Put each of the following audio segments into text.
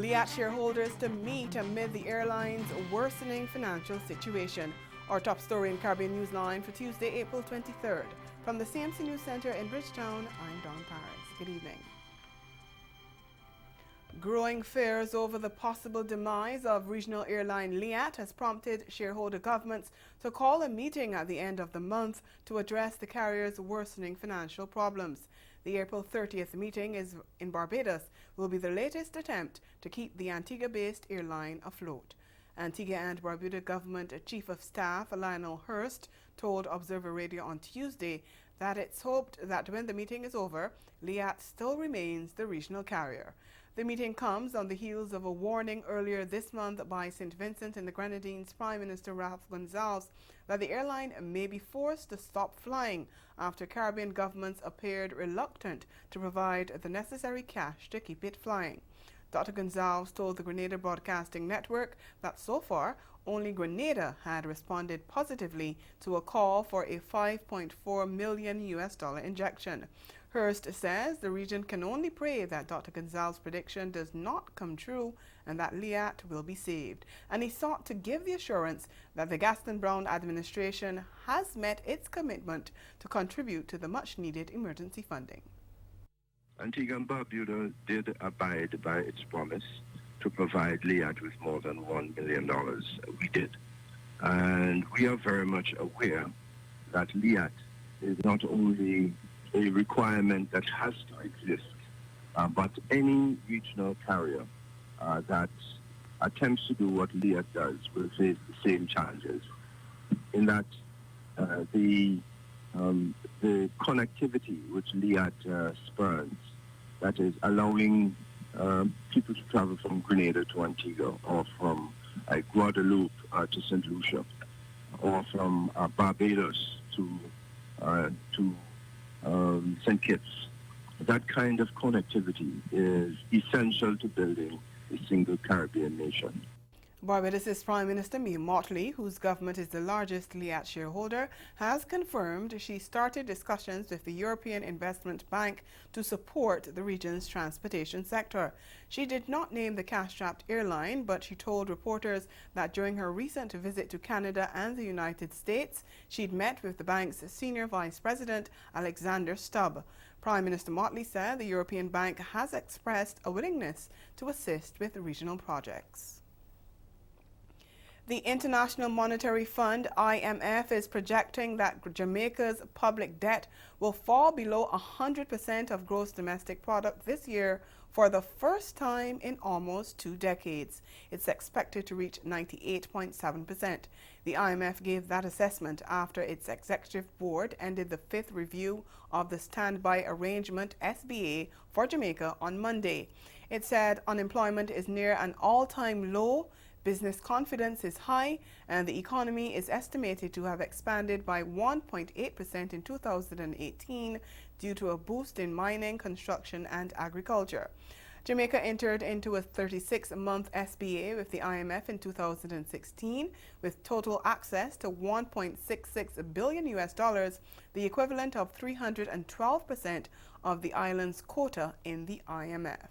Liat shareholders to meet amid the airline's worsening financial situation. Our top story in Caribbean Newsline for Tuesday, April 23rd. From the CMC News Center in Bridgetown, I'm Dawn Paris. Good evening. Growing fears over the possible demise of regional airline Liat has prompted shareholder governments to call a meeting at the end of the month to address the carrier's worsening financial problems. The April 30th meeting in Barbados will be the latest attempt to keep the Antigua-based airline afloat. Antigua and Barbuda Government Chief of Staff Lionel Hurst told Observer Radio on Tuesday that it's hoped that when the meeting is over, Liat still remains the regional carrier. The meeting comes on the heels of a warning earlier this month by St. Vincent and the Grenadines Prime Minister Ralph Gonsalves that the airline may be forced to stop flying after Caribbean governments appeared reluctant to provide the necessary cash to keep it flying. Dr. Gonsalves told the Grenada Broadcasting Network that so far only Grenada had responded positively to a call for a $5.4 million injection. Hurst says the region can only pray that Dr. Gonsalves' prediction does not come true and that Liat will be saved. And he sought to give the assurance that the Gaston Brown administration has met its commitment to contribute to the much-needed emergency funding. Antigua and Barbuda did abide by its promise to provide Liat with more than $1 million. We did. And we are very much aware that Liat is not only a requirement that has to exist, but any regional carrier that attempts to do what Liat does will face the same challenges in that the connectivity which Liat spurns, that is allowing people to travel from Grenada to Antigua or from Guadeloupe to St. Lucia or from Barbados to St. Kitts. That kind of connectivity is essential to building a single Caribbean nation. Barbados' Prime Minister Mia Mottley, whose government is the largest Liat shareholder, has confirmed she started discussions with the European Investment Bank to support the region's transportation sector. She did not name the cash-strapped airline, but she told reporters that during her recent visit to Canada and the United States, she'd met with the bank's senior vice president, Alexander Stubb. Prime Minister Mottley said the European Bank has expressed a willingness to assist with regional projects. The International Monetary Fund, IMF, is projecting that Jamaica's public debt will fall below 100% of gross domestic product this year for the first time in almost 2 decades. It's expected to reach 98.7%. The IMF gave that assessment after its executive board ended the 5th review of the Standby Arrangement SBA for Jamaica on Monday. It said unemployment is near an all-time low, business confidence is high, and the economy is estimated to have expanded by 1.8% in 2018 due to a boost in mining, construction, and agriculture. Jamaica entered into a 36-month SBA with the IMF in 2016 with total access to $1.66 billion, the equivalent of 312% of the island's quota in the IMF.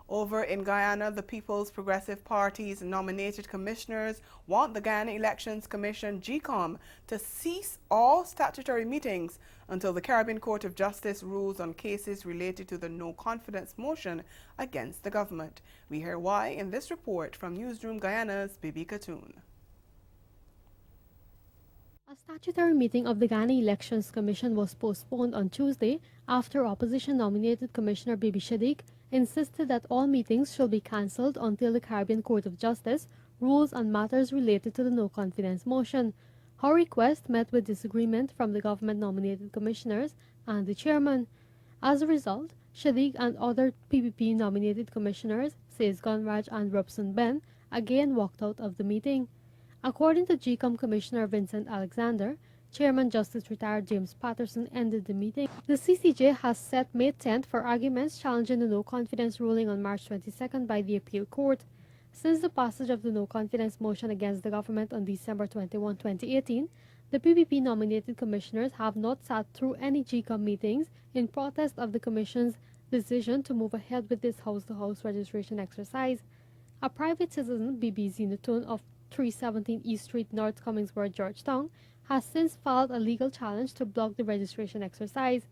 Over in Guyana, the People's Progressive Party's nominated commissioners want the Guyana Elections Commission, GECOM, to cease all statutory meetings until the Caribbean Court of Justice rules on cases related to the no-confidence motion against the government. We hear why in this report from Newsroom Guyana's Bibi Katoon. A statutory meeting of the Guyana Elections Commission was postponed on Tuesday after opposition-nominated Commissioner Bibi Shadiq insisted that all meetings shall be cancelled until the Caribbean Court of Justice rules on matters related to the no-confidence motion. Her request met with disagreement from the government-nominated commissioners and the chairman. As a result, Shadiq and other PPP-nominated commissioners, says Gunraj and Robson Ben, again walked out of the meeting. According to GECOM Commissioner Vincent Alexander, Chairman Justice Retired James Patterson ended the meeting. The CCJ has set May 10th for arguments challenging the no-confidence ruling on March 22nd by the appeal court. Since the passage of the no-confidence motion against the government on December 21, 2018, the PPP-nominated commissioners have not sat through any GECOM meetings in protest of the Commission's decision to move ahead with this house-to-house registration exercise. A private citizen, B.B. Zenatun of 317 East Street, North Commingsburg, Georgetown, has since filed a legal challenge to block the registration exercise.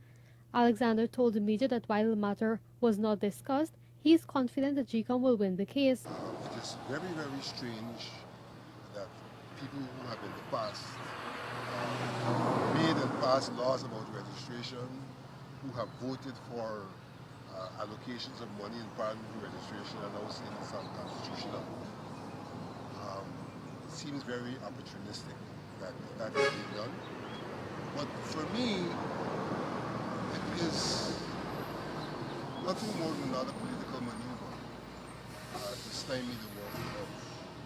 Alexander told the media that while the matter was not discussed, he is confident that GCOM will win the case. It is very, very strange that people who have in the past made and passed laws about registration, who have voted for allocations of money in parliamentary registration are now saying it's unconstitutional. Seems very opportunistic that is being done. But for me, it is nothing more than another political maneuver to stymie the work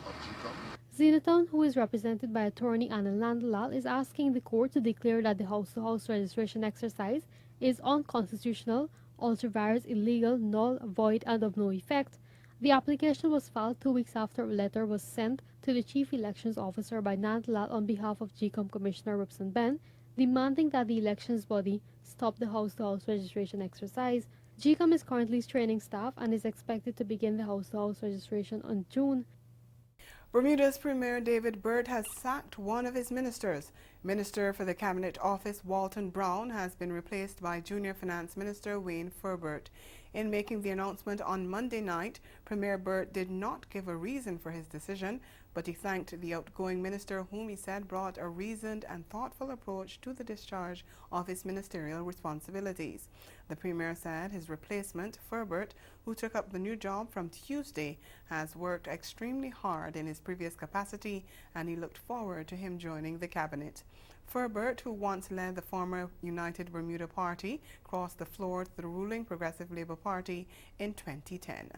of GCOM. Zenatun, who is represented by attorney Anand Landalal, is asking the court to declare that the house-to-house registration exercise is unconstitutional, ultra-vires illegal, null, void, and of no effect. The application was filed 2 weeks after a letter was sent to the Chief Elections Officer by Landalal on behalf of GCOM Commissioner Ripson Ben, demanding that the elections body stop the house-to-house registration exercise. GCOM is currently training staff and is expected to begin the house-to-house registration on June. Bermuda's Premier David Byrd has sacked one of his ministers. Minister for the Cabinet Office Walton Brown has been replaced by Junior Finance Minister Wayne Furbert. In making the announcement on Monday night, Premier Byrd did not give a reason for his decision, but he thanked the outgoing minister, whom he said brought a reasoned and thoughtful approach to the discharge of his ministerial responsibilities. The Premier said his replacement, Furbert, who took up the new job from Tuesday, has worked extremely hard in his previous capacity, and he looked forward to him joining the cabinet. Furbert, who once led the former United Bermuda Party, crossed the floor to the ruling Progressive Labour Party in 2010.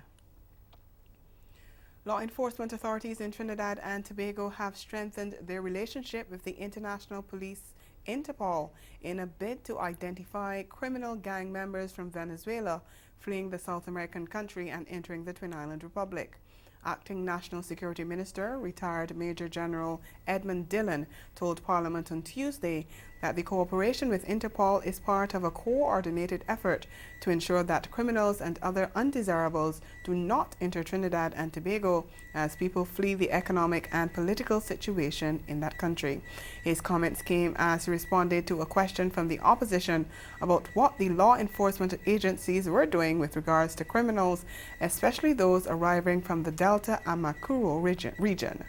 Law enforcement authorities in Trinidad and Tobago have strengthened their relationship with the international police Interpol in a bid to identify criminal gang members from Venezuela fleeing the South American country and entering the Twin Island Republic. Acting National Security Minister, retired Major General Edmund Dillon, told Parliament on Tuesday that the cooperation with Interpol is part of a coordinated effort to ensure that criminals and other undesirables do not enter Trinidad and Tobago as people flee the economic and political situation in that country. His comments came as he responded to a question from the opposition about what the law enforcement agencies were doing with regards to criminals, especially those arriving from the Delta and Makuro region.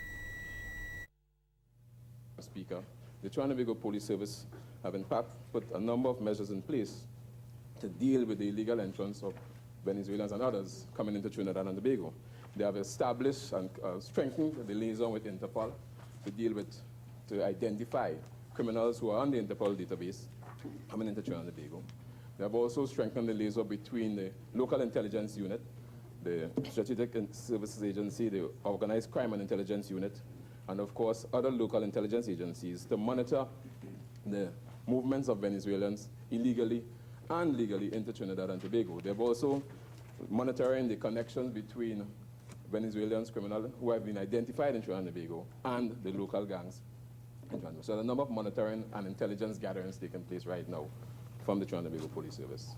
Speaker, the Trinidad and Tobago Police Service have in fact put a number of measures in place to deal with the illegal entrance of Venezuelans and others coming into Trinidad and Tobago. They have established and strengthened the liaison with Interpol to identify criminals who are on the Interpol database coming into Trinidad and Tobago. They have also strengthened the liaison between the local intelligence unit, the Strategic Services Agency, the Organized Crime and Intelligence Unit, and of course other local intelligence agencies to monitor the movements of Venezuelans illegally and legally into Trinidad and Tobago. They're also monitoring the connections between Venezuelans criminals who have been identified in Trinidad and Tobago and the local gangs in Trinidad. So the number of monitoring and intelligence gatherings taking place right now from the Trinidad and Tobago Police Service.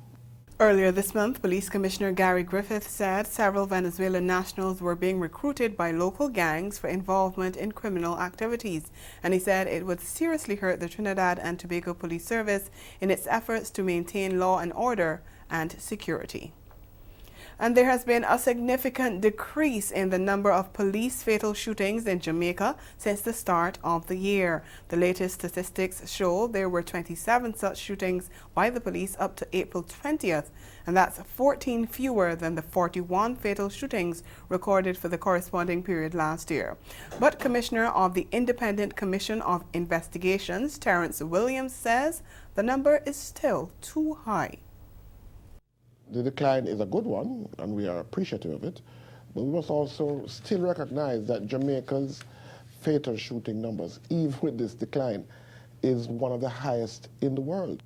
Earlier this month, Police Commissioner Gary Griffith said several Venezuelan nationals were being recruited by local gangs for involvement in criminal activities, and he said it would seriously hurt the Trinidad and Tobago Police Service in its efforts to maintain law and order and security. And there has been a significant decrease in the number of police fatal shootings in Jamaica since the start of the year. The latest statistics show there were 27 such shootings by the police up to April 20th, and that's 14 fewer than the 41 fatal shootings recorded for the corresponding period last year. But Commissioner of the Independent Commission of Investigations, Terrence Williams, says the number is still too high. The decline is a good one, and we are appreciative of it, but we must also still recognize that Jamaica's fatal shooting numbers, even with this decline, is one of the highest in the world.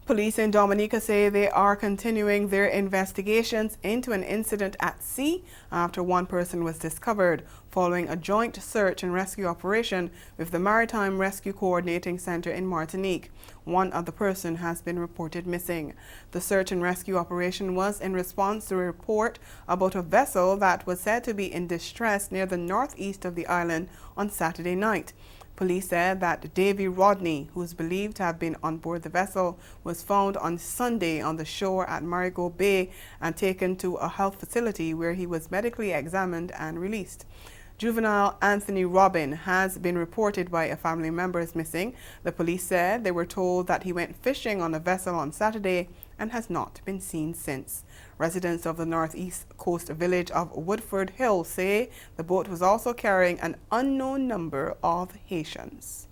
Police in Dominica say they are continuing their investigations into an incident at sea after one person was discovered following a joint search and rescue operation with the Maritime Rescue Coordinating Center in Martinique. One other person has been reported missing. The search and rescue operation was in response to a report about a vessel that was said to be in distress near the northeast of the island on Saturday night. Police said that Davy Rodney, who is believed to have been on board the vessel, was found on Sunday on the shore at Marigot Bay and taken to a health facility where he was medically examined and released. Juvenile Anthony Robin has been reported by a family member as missing. The police said they were told that he went fishing on a vessel on Saturday and has not been seen since. Residents of the northeast coast village of Woodford Hill say the boat was also carrying an unknown number of Haitians.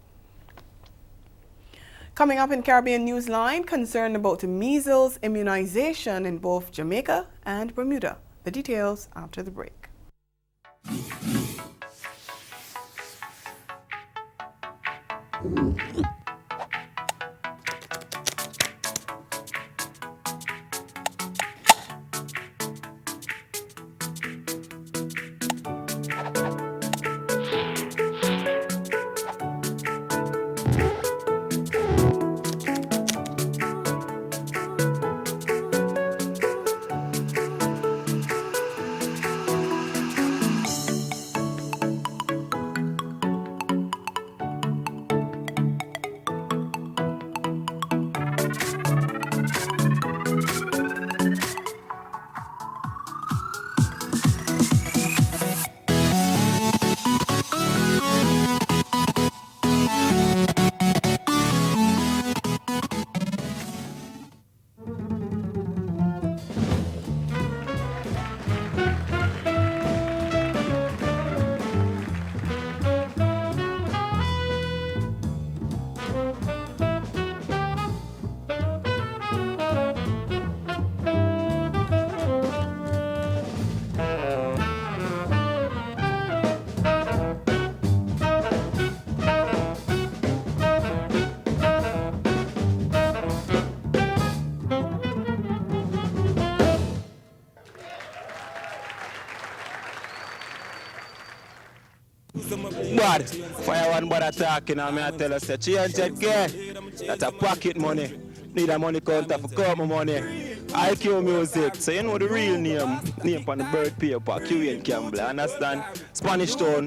Coming up in Caribbean Newsline, concern about measles immunization in both Jamaica and Bermuda. The details after the break. Bad. Fire one bad attacking and I tell us that 300K, that's a pocket money. Need a money counter for come money. IQ music, so you know the real name on the bird paper, QN Campbell, understand? Spanish Town,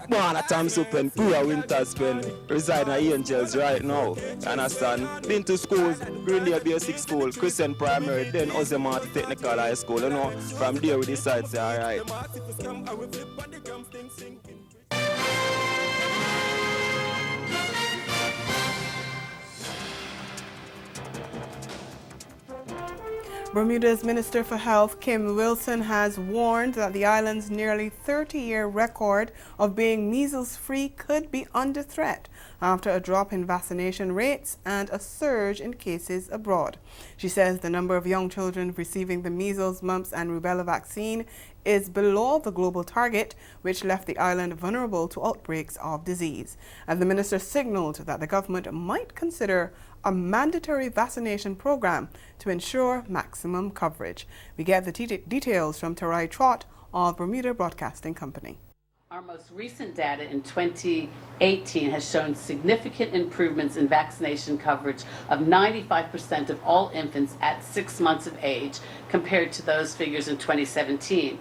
born at Tom Supen, Pura Winters Pen, reside in Angels right now, understand? Been to schools, Greendale Basic School, Christian Primary, then Ozemart Technical High School, you know, from there we decide to say alright. Bermuda's Minister for Health, Kim Wilson, has warned that the island's nearly 30-year record of being measles-free could be under threat after a drop in vaccination rates and a surge in cases abroad. She says the number of young children receiving the measles, mumps and rubella vaccine is below the global target, which left the island vulnerable to outbreaks of disease. And the minister signaled that the government might consider a mandatory vaccination program to ensure maximum coverage. We get the details from Tarai Trott of Bermuda Broadcasting Company. Our most recent data in 2018 has shown significant improvements in vaccination coverage of 95% of all infants at 6 months of age compared to those figures in 2017.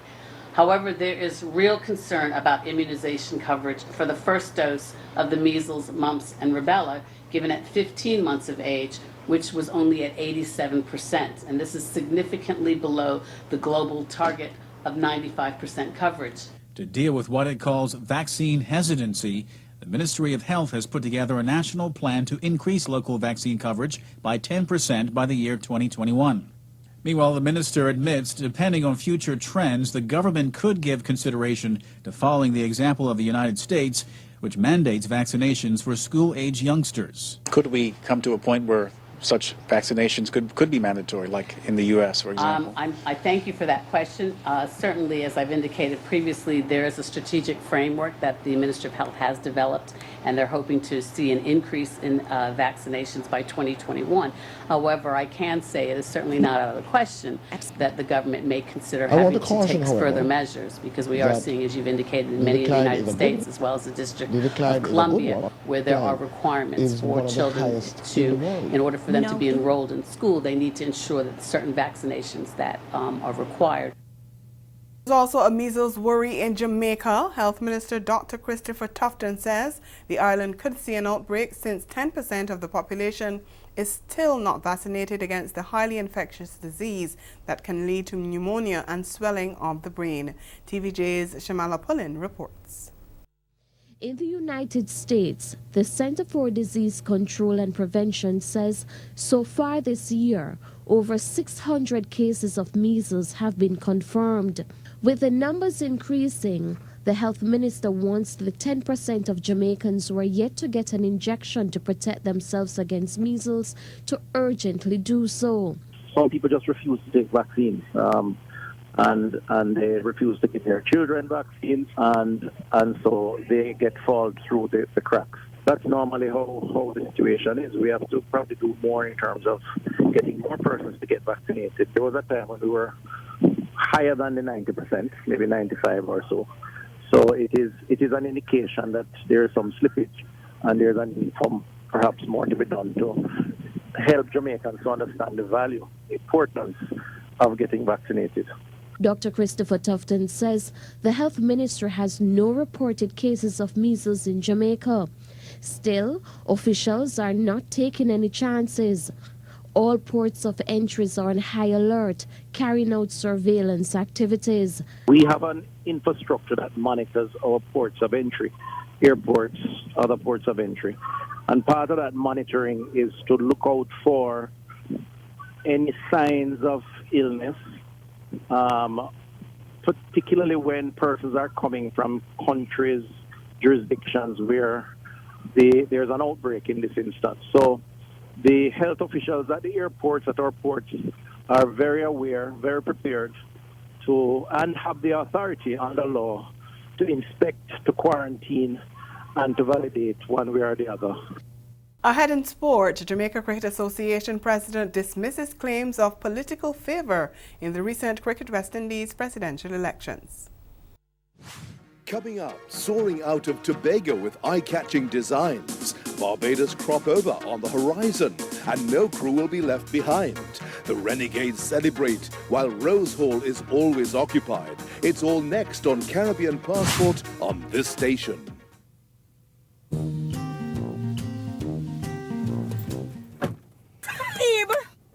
However, there is real concern about immunization coverage for the first dose of the measles, mumps, and rubella given at 15 months of age, which was only at 87%. And this is significantly below the global target of 95% coverage. To deal with what it calls vaccine hesitancy, the Ministry of Health has put together a national plan to increase local vaccine coverage by 10% by the year 2021. Meanwhile, the minister admits, depending on future trends, the government could give consideration to following the example of the United States, which mandates vaccinations for school-age youngsters. Could we come to a point where such vaccinations could be mandatory, like in the U.S., for example? I thank you for that question. Certainly, as I've indicated previously, there is a strategic framework that the Ministry of Health has developed, and they're hoping to see an increase in vaccinations by 2021. However, I can say it is certainly not out of the question that the government may consider having to take further measures, because we are seeing, as you've indicated, in many of the United States, as well as the District of Columbia, where there are requirements for children to, in order for them to be enrolled in school, they need to ensure that certain vaccinations that are required. There's also a measles worry in Jamaica. Health Minister Dr. Christopher Tufton says the island could see an outbreak since 10% of the population is still not vaccinated against the highly infectious disease that can lead to pneumonia and swelling of the brain. TVJ's Shamala Pullin reports. In the United States, the Center for Disease Control and Prevention says so far this year, over 600 cases of measles have been confirmed. With the numbers increasing, the health minister wants the 10% of Jamaicans who are yet to get an injection to protect themselves against measles to urgently do so. Some people just refuse to take vaccines. And they refuse to give their children vaccines, and so they get fall through the cracks. That's normally how the situation is. We have to probably do more in terms of getting more persons to get vaccinated. There was a time when we were higher than the 90%, maybe 95 or so. So it is an indication that there is some slippage, and there's some perhaps more to be done to help Jamaicans to understand the value, importance of getting vaccinated. Dr. Christopher Tufton says the health minister has no reported cases of measles in Jamaica. Still, officials are not taking any chances. All ports of entries are on high alert, carrying out surveillance activities. We have an infrastructure that monitors our ports of entry, airports, other ports of entry. And part of that monitoring is to look out for any signs of illness, particularly when persons are coming from countries, jurisdictions where there's an outbreak in this instance. So the health officials at the airports, at our ports, are very aware, very prepared to, and have the authority under law to inspect, to quarantine, and to validate one way or the other. Ahead in sport, Jamaica Cricket Association president dismisses claims of political favor in the recent Cricket West Indies presidential elections. Coming up, soaring out of Tobago with eye-catching designs. Barbados crop over on the horizon, and no crew will be left behind. The Renegades celebrate, while Rose Hall is always occupied. It's all next on Caribbean Passport on this station.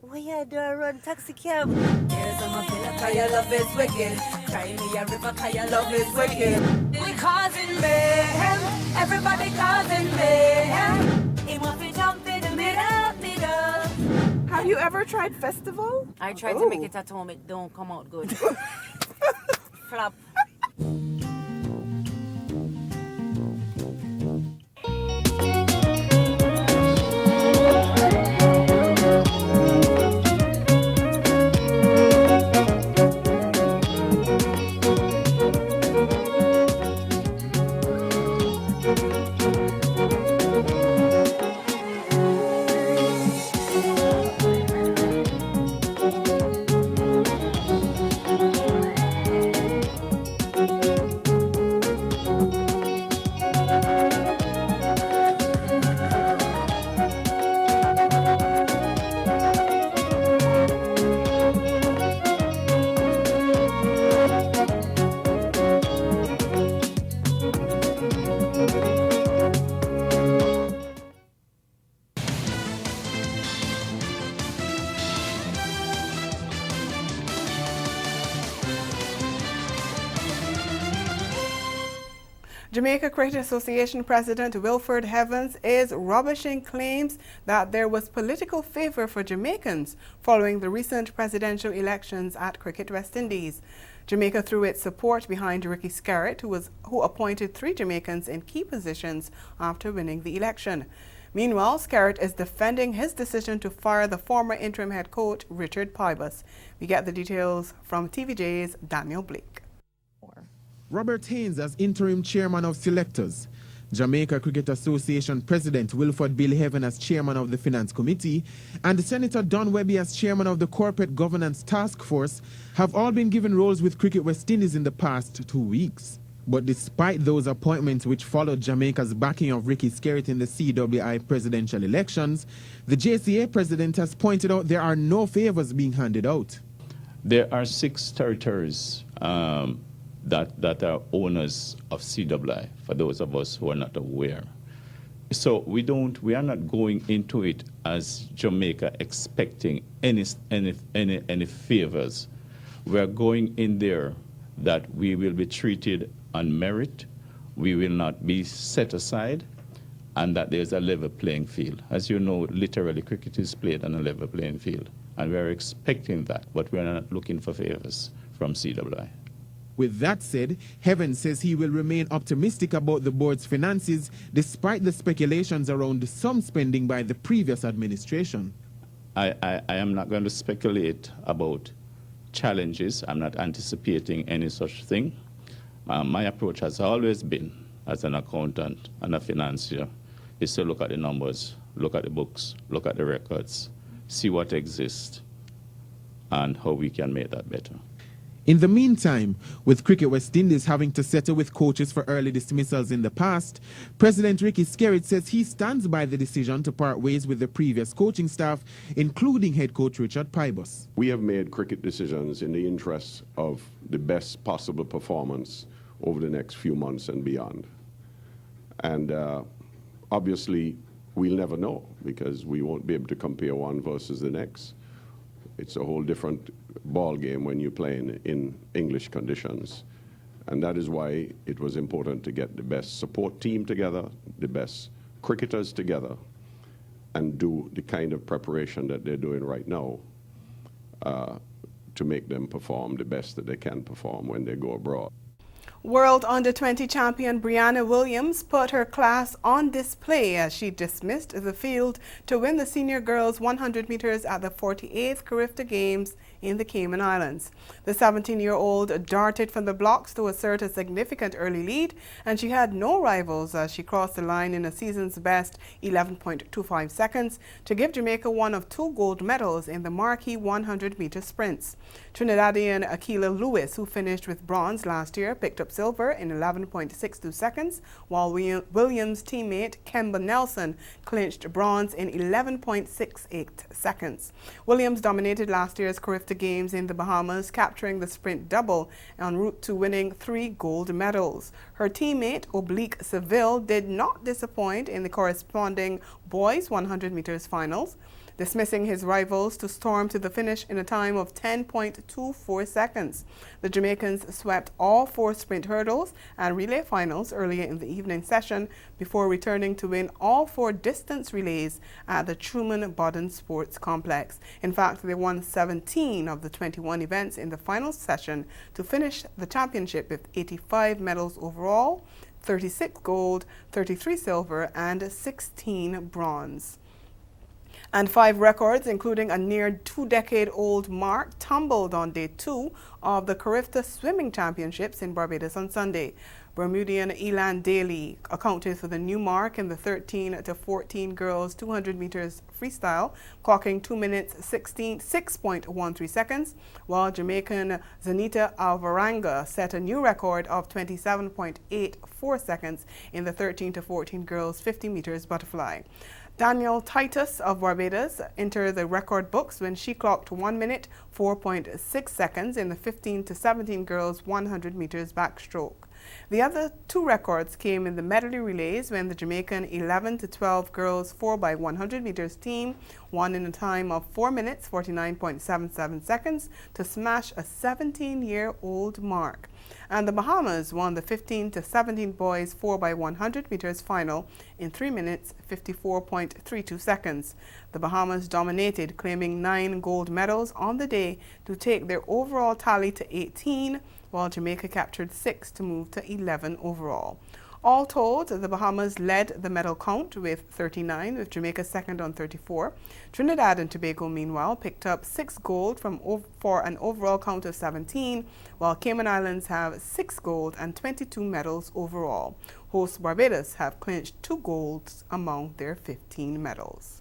Why you do a run taxi cab? Here's a mafia, cause your love is wicked. Cry me a river, cause your love is wicked. We causing mayhem, everybody causing mayhem. He want to jump in the middle. Have you ever tried festival? I tried to make it at home, it don't come out good. Flop. Jamaica Cricket Association President Wilfred Evans is rubbishing claims that there was political favor for Jamaicans following the recent presidential elections at Cricket West Indies. Jamaica threw its support behind Ricky Scarrett, who appointed 3 Jamaicans in key positions after winning the election. Meanwhile, Skerritt is defending his decision to fire the former interim head coach, Richard Pybus. We get the details from TVJ's Daniel Blake. Robert Haynes as interim chairman of selectors, Jamaica Cricket Association President Wilford Bill Heaven as chairman of the Finance Committee, and Senator Don Webby as chairman of the Corporate Governance Task Force have all been given roles with Cricket West Indies in the past 2 weeks. But despite those appointments which followed Jamaica's backing of Ricky Skerritt in the CWI presidential elections, the JCA president has pointed out there are no favors being handed out. There are 6 territories that are owners of CWI, for those of us who are not aware. So we are not going into it as Jamaica expecting any favors. We are going in there that we will be treated on merit, we will not be set aside, and that there's a level playing field. As you know, literally cricket is played on a level playing field, and we are expecting that, but we are not looking for favors from CWI. With that said, Heaven says he will remain optimistic about the board's finances despite the speculations around some spending by the previous administration. I am not going to speculate about challenges. I'm not anticipating any such thing. My approach has always been, as an accountant and a financier, is to look at the numbers, look at the books, look at the records, see what exists, and how we can make that better. In the meantime, with Cricket West Indies having to settle with coaches for early dismissals in the past, President Ricky Skerritt says he stands by the decision to part ways with the previous coaching staff, including head coach Richard Pybus. We have made cricket decisions in the interest of the best possible performance over the next few months and beyond. And obviously, we'll never know because we won't be able to compare one versus the next. It's a whole different ball game when you're playing in English conditions. And that is why it was important to get the best support team together, the best cricketers together, and do the kind of preparation that they're doing right now to make them perform the best that they can perform when they go abroad. World Under-20 champion Brianna Williams put her class on display as she dismissed the field to win the senior girls 100 meters at the 48th CaribVision Games in the Cayman Islands. The 17-year-old darted from the blocks to assert a significant early lead, and she had no rivals as she crossed the line in a season's best 11.25 seconds to give Jamaica one of 2 gold medals in the marquee 100-meter sprints. Trinidadian Akila Lewis, who finished with bronze last year, picked up silver in 11.62 seconds, while Williams' teammate Kemba Nelson clinched bronze in 11.68 seconds. Williams dominated last year's CaribVision Games in the Bahamas, capturing the sprint double en route to winning 3 gold medals. Her teammate Oblique Seville did not disappoint in the corresponding boys 100 meters finals, dismissing his rivals to storm to the finish in a time of 10.24 seconds. The Jamaicans swept all 4 sprint hurdles and relay finals earlier in the evening session before returning to win all 4 distance relays at the Truman Bodden Sports Complex. In fact, they won 17 of the 21 events in the final session to finish the championship with 85 medals overall, 36 gold, 33 silver, and 16 bronze. And 5 records, including a near 2-decade-old mark, tumbled on day 2 of the CaribVision Swimming Championships in Barbados on Sunday. Bermudian Elan Daly accounted for the new mark in the 13 to 14 girls 200 meters freestyle, clocking 2 minutes 6.13 seconds, while Jamaican Zanita Alvaranga set a new record of 27.84 seconds in the 13 to 14 girls 50 meters butterfly. Danielle Titus of Barbados entered the record books when she clocked 1 minute 4.6 seconds in the 15 to 17 girls 100 meters backstroke. The other 2 records came in the medley relays when the Jamaican 11 to 12 girls 4x100 meters team won in a time of 4 minutes 49.77 seconds to smash a 17-year-old mark. And the Bahamas won the 15 to 17 boys 4x100 meters final in 3 minutes 54.32 seconds. The Bahamas dominated, claiming 9 gold medals on the day to take their overall tally to 18, while Jamaica captured 6 to move to 11 overall. All told, the Bahamas led the medal count with 39, with Jamaica second on 34. Trinidad and Tobago, meanwhile, picked up 6 gold for an overall count of 17, while Cayman Islands have 6 gold and 22 medals overall. Host Barbados have clinched 2 golds among their 15 medals.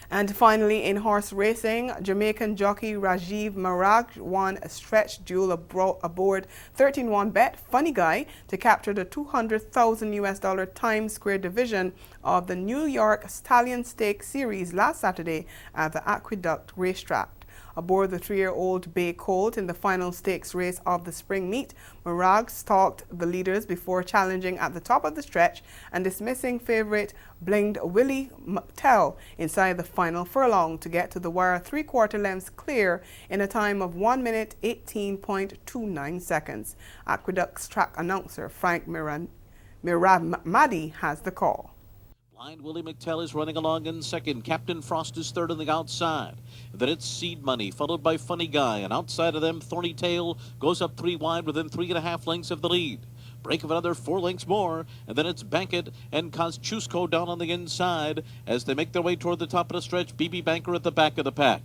And finally, in horse racing, Jamaican jockey Rajiv Marag won a stretch duel aboard 13-1 bet Funny Guy to capture the $200,000 Times Square division of the New York Stallion Stakes Series last Saturday at the Aqueduct Racetrack. Aboard the 3-year-old Bay Colt in the final stakes race of the spring meet, Marag stalked the leaders before challenging at the top of the stretch and dismissing favorite Blinged Willie McTell inside the final furlong to get to the wire 3/4 lengths clear in a time of 1 minute 18.29 seconds. Aqueduct's track announcer Frank Miramadi has the call. Blind Willie McTell is running along in second. Captain Frost is third on the outside. Then it's Seed Money, followed by Funny Guy. And outside of them, Thorny Tail goes up 3 wide within 3.5 lengths of the lead. Break of another 4 lengths more. And then it's Bankit and Kosciuszko down on the inside as they make their way toward the top of the stretch. BB Banker at the back of the pack.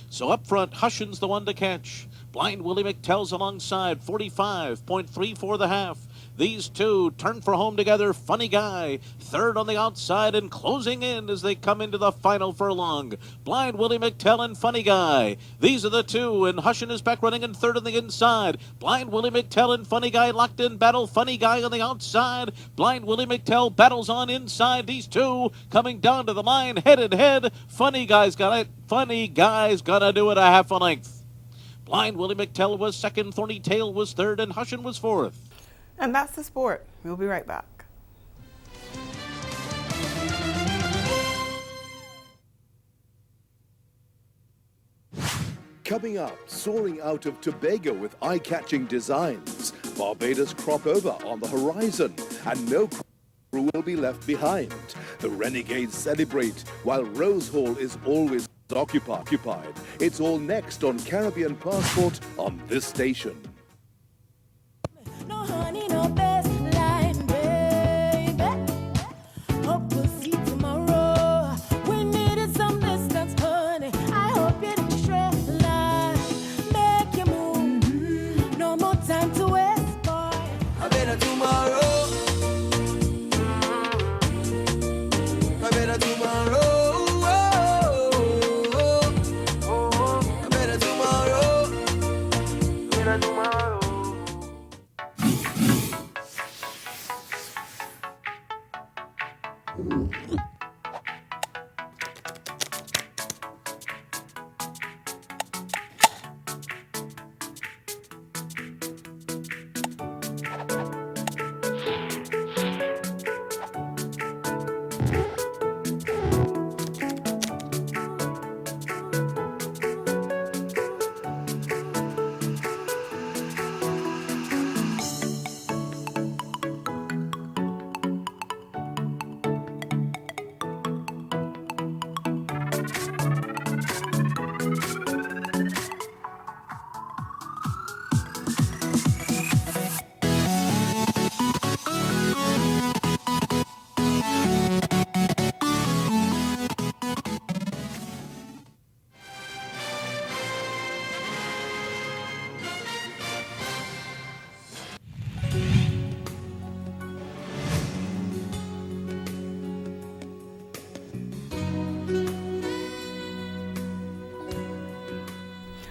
So up front, Hushin's the one to catch. Blind Willie McTell's alongside, 45.34 the half. These two turn for home together. Funny Guy, third on the outside and closing in as they come into the final furlong. Blind Willie McTell and Funny Guy. These are the two, and Hushin is back running in third on the inside. Blind Willie McTell and Funny Guy locked in battle. Funny Guy on the outside. Blind Willie McTell battles on inside. These two coming down to the line head. Funny Guy's got it. Funny Guy's gonna do it a half a length. Blind Willie McTell was second. Thorny Tail was third, and Hushin was fourth. And that's the sport. We'll be right back. Coming up, soaring out of Tobago with eye-catching designs. Barbados crop over on the horizon, and no crew will be left behind. The Renegades celebrate, while Rose Hall is always occupied. It's all next on Caribbean Passport on this station. No honey, no best line, baby. Hope we'll see tomorrow. We needed some distance, honey. I hope you didn't straight line. Make you move. No more time to waste, boy. I better tomorrow. I better tomorrow. I better tomorrow. Better tomorrow.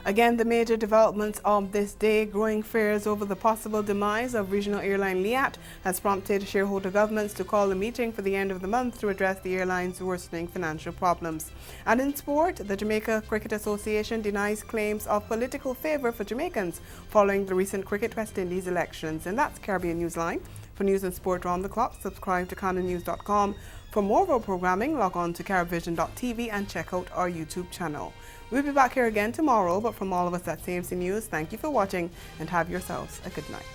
Again, the major developments of this day, growing fears over the possible demise of regional airline Liat has prompted shareholder governments to call a meeting for the end of the month to address the airline's worsening financial problems. And in sport, the Jamaica Cricket Association denies claims of political favor for Jamaicans following the recent Cricket West Indies elections. And that's Caribbean Newsline. For news and sport around the clock, subscribe to CanonNews.com. For more of our programming, log on to CaribVision.tv and check out our YouTube channel. We'll be back here again tomorrow, but from all of us at CMC News, thank you for watching and have yourselves a good night.